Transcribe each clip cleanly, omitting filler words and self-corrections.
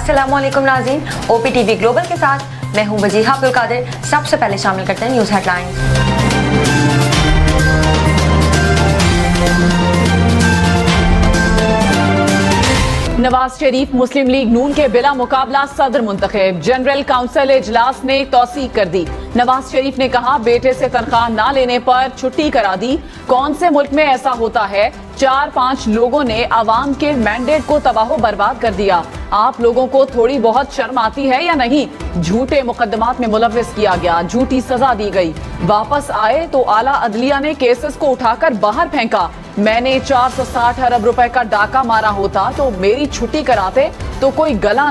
अस्सलामु अलैकुम नाज़रीन, OPTV ग्लोबल के साथ मैं हूं वजीहा अब्दुल कादिर। सबसे पहले शामिल करते हैं न्यूज़ हेडलाइंस। नवाज शरीफ मुस्लिम लीग नून के बिला मुकाबला सदर मुंतखब। जनरल काउंसिल इजलास ने तौसीक कर दी। नवाज शरीफ ने कहा बेटे से तनख्वाह ना लेने पर छुट्टी करा दी। कौन से मुल्क में ऐसा होता है? 4-5 लोगों ने अवाम के मैंडेट को तबाह बर्बाद कर दिया। आप लोगों को थोड़ी बहुत शर्म आती है या नहीं? झूठे मुकदमात में मुलव्विस किया गया, झूठी सजा दी गई। वापस आए तो आला अदलिया ने केसेस को उठाकर बाहर फेंका। मैंने 460 अरब रुपए का डाका मारा होता तो मेरी छुट्टी कराते तो कोई गिला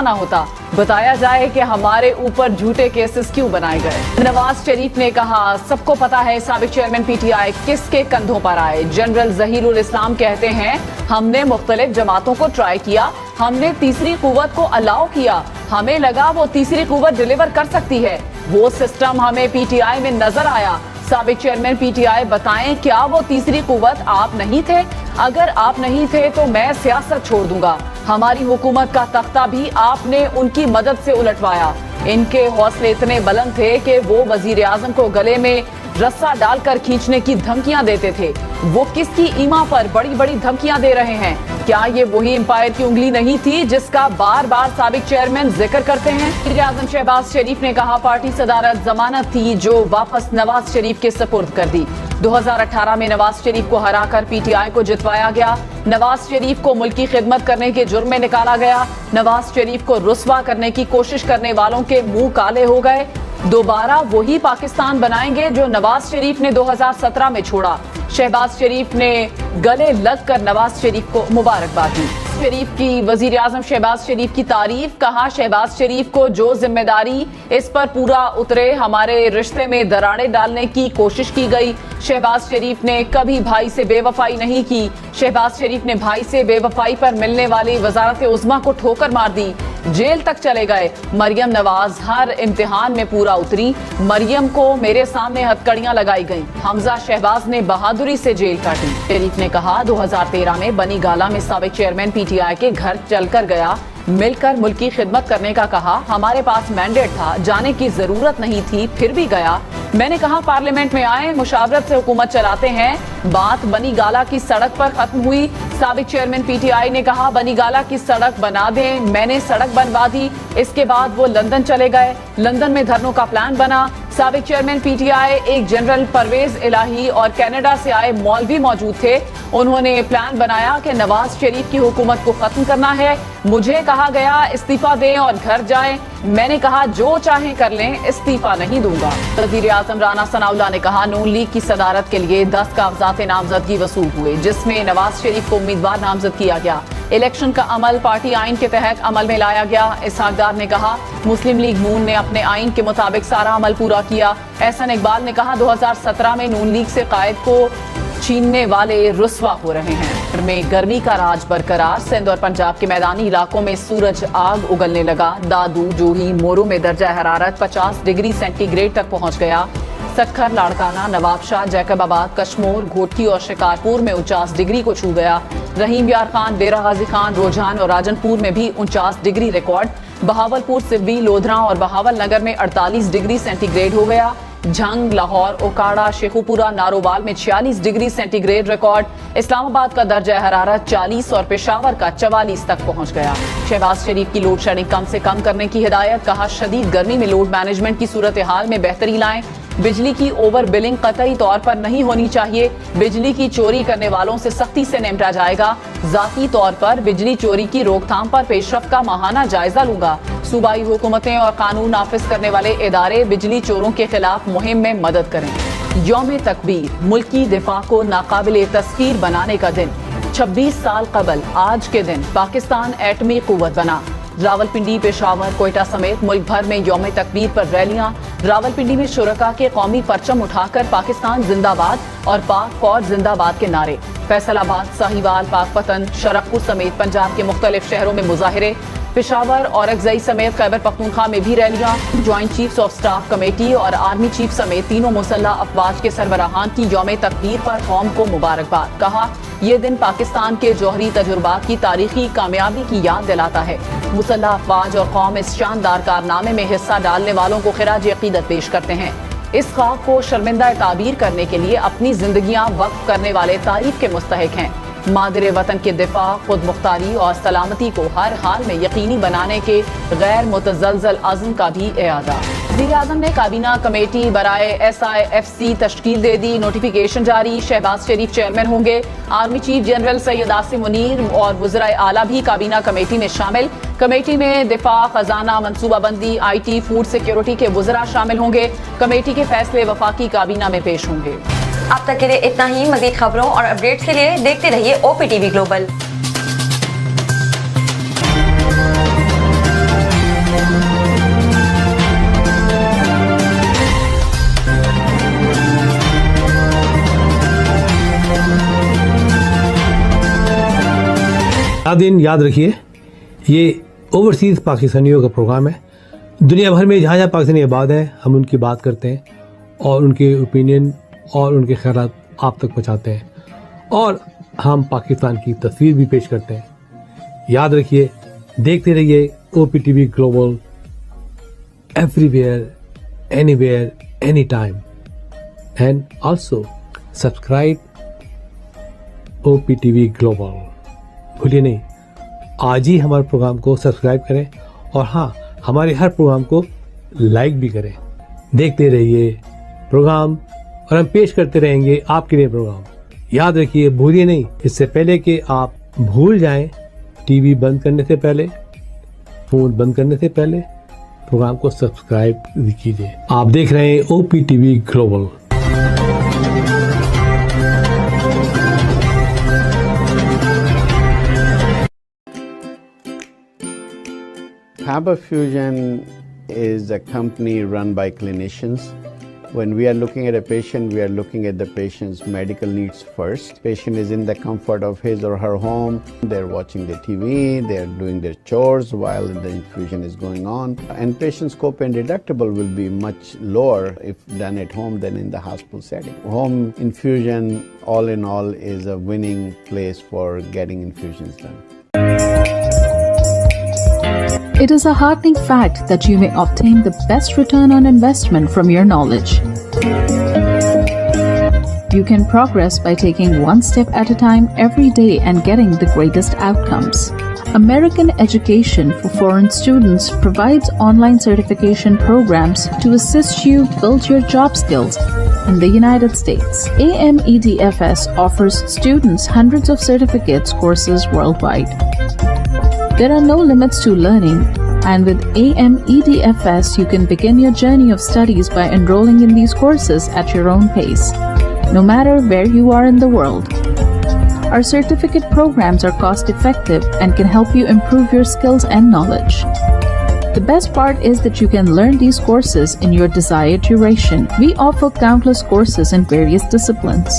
ना होता। बताया जाए कि हमारे ऊपर झूठे केसेस क्यों बनाए गए। नवाज शरीफ ने कहा सबको पता है साबिक चेयरमैन PTI किसके कंधों पर आए। जनरल जहीरुल इस्लाम कहते हैं हमने मुख्तलिफ जमातों को ट्राई किया, हमने तीसरी कुव्वत को अलाउ किया, हमें लगा वो तीसरी कुव्वत डिलीवर कर सकती है, वो सिस्टम हमें PTI में नजर आया। साबिक चेयरमैन PTI बताएं क्या वो तीसरी कुव्वत आप नहीं थे? अगर आप नहीं थे तो मैं सियासत छोड़ दूंगा। हमारी हुकूमत का तख्ता भी आपने उनकी मदद से उलटवाया। इनके हौसले इतने बुलंद थे कि वो वजीर आजम को गले में रस्सा डालकर खींचने की धमकियां देते थे। वो किसकी ईमा पर बड़ी बड़ी धमकियां दे रहे हैं? क्या ये वही एम्पायर की उंगली नहीं थी जिसका बार बार साबिक चेयरमैन जिक्र करते हैं? वज़ीर आज़म शहबाज शरीफ ने कहा पार्टी सदारत जमानत थी जो वापस नवाज शरीफ के सपुर्द कर दी। 2018 में नवाज शरीफ को हराकर PTI को जितवाया गया। नवाज शरीफ को मुल्की खिदमत करने के जुर्म में निकाला गया। नवाज शरीफ को रुस्वा करने की कोशिश करने वालों के मुंह काले हो गए। दोबारा वही पाकिस्तान बनाएंगे जो नवाज शरीफ ने 2017 में छोड़ा। शहबाज शरीफ ने गले लगकर नवाज शरीफ को मुबारकबाद दी। शरीफ की वजीर आजम शहबाज शरीफ की तारीफ। कहा शहबाज शरीफ को जो जिम्मेदारी इस पर पूरा उतरे। हमारे रिश्ते में दरारें डालने की कोशिश की गई। शहबाज शरीफ ने कभी भाई से बेवफाई नहीं की। शहबाज शरीफ ने भाई से बेवफाई पर मिलने वाली वजारत उज़्मा को ठोकर मार दी, जेल तक चले गए। मरियम नवाज हर इम्तिहान में पूरा उतरी। मरियम को मेरे सामने हथकड़ियां लगाई गईं। हमजा शहबाज ने बहादुरी से जेल काटी। शरीफ ने कहा 2013 में बनी गाला में साबिक चेयरमैन PTI के घर चलकर गया, मिलकर मुल्क की खिदमत करने का कहा। हमारे पास मैंडेट था, जाने की जरूरत नहीं थी, फिर भी गया। मैंने कहा पार्लियामेंट में आए, मुशावरत से हुकूमत चलाते हैं। बात बनी गाला की सड़क पर खत्म हुई। साबिक चेयरमैन PTI ने कहा बनी गाला की सड़क बना दें। मैंने सड़क बनवा दी। इसके बाद वो लंदन चले गए। लंदन में धरनों का प्लान बना। साबिक चेयरमैन PTI एक जनरल परवेज इलाही और कनाडा से आए मौलवी मौजूद थे। उन्होंने प्लान बनाया कि नवाज शरीफ की हुकूमत को खत्म करना है। मुझे कहा गया इस्तीफा दें और घर जाएं। मैंने कहा जो चाहें कर लें, इस्तीफा नहीं दूंगा। वज़ीर आज़म राना सनाउल्लाह ने कहा नून लीग की सदारत के लिए 10 कागजात नामजदगी वसूल हुए, जिसमें नवाज शरीफ को उम्मीदवार नामजद किया गया। इलेक्शन का अमल पार्टी आइन के तहत अमल में लाया गया। इसहाक डार ने कहा मुस्लिम लीग नून ने अपने आइन के मुताबिक सारा अमल पूरा किया। एहसन इकबाल ने कहा 2017 में नून लीग से कायद को छीनने वाले रुस्वा हो रहे हैं। में गर्मी का राज बरकरार। सिंध और पंजाब के मैदानी इलाकों में सूरज आग उगलने लगा। दादू, जोही, मोरू में दर्जा हरारत 50 डिग्री सेंटीग्रेड तक पहुंच गया। सक्खर, लाड़काना, नवाबशाह, जैकबाबाद, कश्मोर, घोटकी और शिकारपुर में 49 डिग्री को छू गया। रहीम यार खान, डेरा गाजी खान, रोजान और राजनपुर में भी 49 डिग्री रिकॉर्ड। बहावलपुर, सिब्बी, लोधरा और बहावल नगर में 48 डिग्री सेंटीग्रेड हो गया। झंग, लाहौर, ओकाड़ा, शेखुपुरा, नारोवाल में 46 डिग्री सेंटीग्रेड रिकॉर्ड। इस्लामाबाद का दर्जा हरारत 40 और पेशावर का 44 तक पहुंच गया। शहबाज शरीफ की लोड शेडिंग कम से कम करने की हिदायत। कहा शदीद गर्मी में लोड मैनेजमेंट की सूरत हाल में बेहतरी लाएं। बिजली की ओवर बिलिंग कतई तौर पर नहीं होनी चाहिए। बिजली की चोरी करने वालों से सख्ती से निपटा जाएगा। जाती तौर पर बिजली चोरी की रोकथाम पर पेशरफ का माहाना जायजा लूंगा। सूबाई हुकूमतें और कानून नाफिज करने वाले इदारे बिजली चोरों के खिलाफ मुहिम में मदद करें। यौम तकबीर, मुल्की दिफा को नाकाबिले तस्खीर बनाने का दिन। 26 साल कबल आज के दिन पाकिस्तान एटमी कुव्वत बना। रावलपिंडी, पेशावर, कोयटा समेत मुल्क भर में यौम तकबीर पर रैलियां। रावलपिंडी में शुरका के कौमी परचम उठाकर पाकिस्तान जिंदाबाद और पाक फौज जिंदाबाद के नारे। फैसलाबाद, साहिवाल, पाकपतन, शरकपुर समेत पंजाब के मुख्तलिफ शहरों में मुजाहिरे। पेशावर और अगजई समेत खैबर पख्तूनख्वा में भी रैलियां। Joint chiefs of staff committee और आर्मी चीफ समेत तीनों मुसल्लह अफवाज के सरबराहान की यौम तकदीर पर कौम को मुबारकबाद। कहा, ये दिन पाकिस्तान के जौहरी तजुर्बात की तारीखी कामयाबी की याद दिलाता है। मुसल्लह अफवाज और कौम इस शानदार कारनामे में हिस्सा डालने वालों को खिराज अकीदत पेश करते हैं। इस खाक को शर्मिंदा ताबीर करने के लिए अपनी जिंदगियां वक्फ करने वाले तारीफ के मुस्तहिक हैं। मादरे वतन के दिफा, खुद मुख्तारी और सलामती को हर हाल में यकीनी बनाने के गैर मुतज़लज़ल अज़्म का भी इरादा। वज़ीर-ए-आज़म ने काबीना कमेटी बराए SIFC तश्कील दे दी। नोटिफिकेशन जारी। शहबाज शरीफ चेयरमैन होंगे। Army chief general Syed Asim Munir और वज़राए आला भी काबीना कमेटी में शामिल। कमेटी में दिफा, खजाना, मनसूबाबंदी, IT, फूड सिक्योरिटी के वज़रा शामिल होंगे। कमेटी के फैसले वफाकी काबीना में पेश होंगे। अब तक के लिए इतना ही। मज़ीद खबरों और अपडेट्स के लिए देखते रहिए OPTV ग्लोबल। दिन याद रखिए, ये ओवरसीज़ पाकिस्तानियों का प्रोग्राम है। दुनिया भर में जहाँ जहाँ पाकिस्तानी आबाद हैं, हम उनकी बात करते हैं और उनके ओपिनियन और उनके ख्यालात आप तक पहुँचाते हैं और हम पाकिस्तान की तस्वीर भी पेश करते हैं। याद रखिए, देखते रहिए OPTV global, everywhere, anywhere, any time, and also subscribe OPTV global. भूलिए नहीं, आज ही हमारे प्रोग्राम को सब्सक्राइब करें और हाँ, हमारे हर प्रोग्राम को लाइक भी करें। देखते रहिए प्रोग्राम और हम पेश करते रहेंगे आपके लिए प्रोग्राम। याद रखिए, भूलिए नहीं, इससे पहले कि आप भूल जाएं, टीवी बंद करने से पहले, फोन बंद करने से पहले प्रोग्राम को सब्सक्राइब कीजिए। आप देख रहे हैं OPTV global. Faber Fusion is a company run by clinicians. When we are looking at a patient, we are looking at the patient's medical needs first. Patient is in the comfort of his or her home. They're watching the TV, they're doing their chores while the infusion is going on. And patient's copay and deductible will be much lower if done at home than in the hospital setting. Home infusion, all in all, is a winning place for getting infusions done. It is a heartening fact that you may obtain the best return on investment from your knowledge. You can progress by taking one step at a time every day and getting the greatest outcomes. American Education for Foreign Students provides online certification programs to assist you build your job skills in the United States. AMEDFS offers students hundreds of certificates courses worldwide. There are no limits to learning, and with AMEDFS, you can begin your journey of studies by enrolling in these courses at your own pace, no matter where you are in the world. Our certificate programs are cost-effective and can help you improve your skills and knowledge. The best part is that you can learn these courses in your desired duration. We offer countless courses in various disciplines.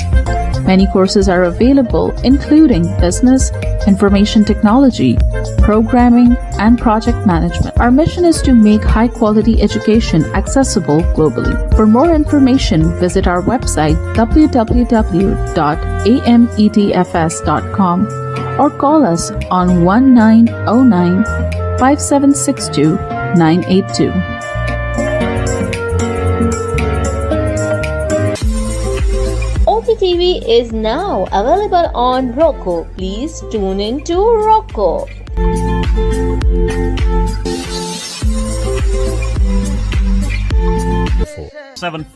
Many courses are available, including business, information technology, programming, and project management. Our mission is to make high-quality education accessible globally. For more information, visit our website www.amedfs.com or call us on 1909-5762-982. OPTV is now available on Roku. Please tune in to Roku. 7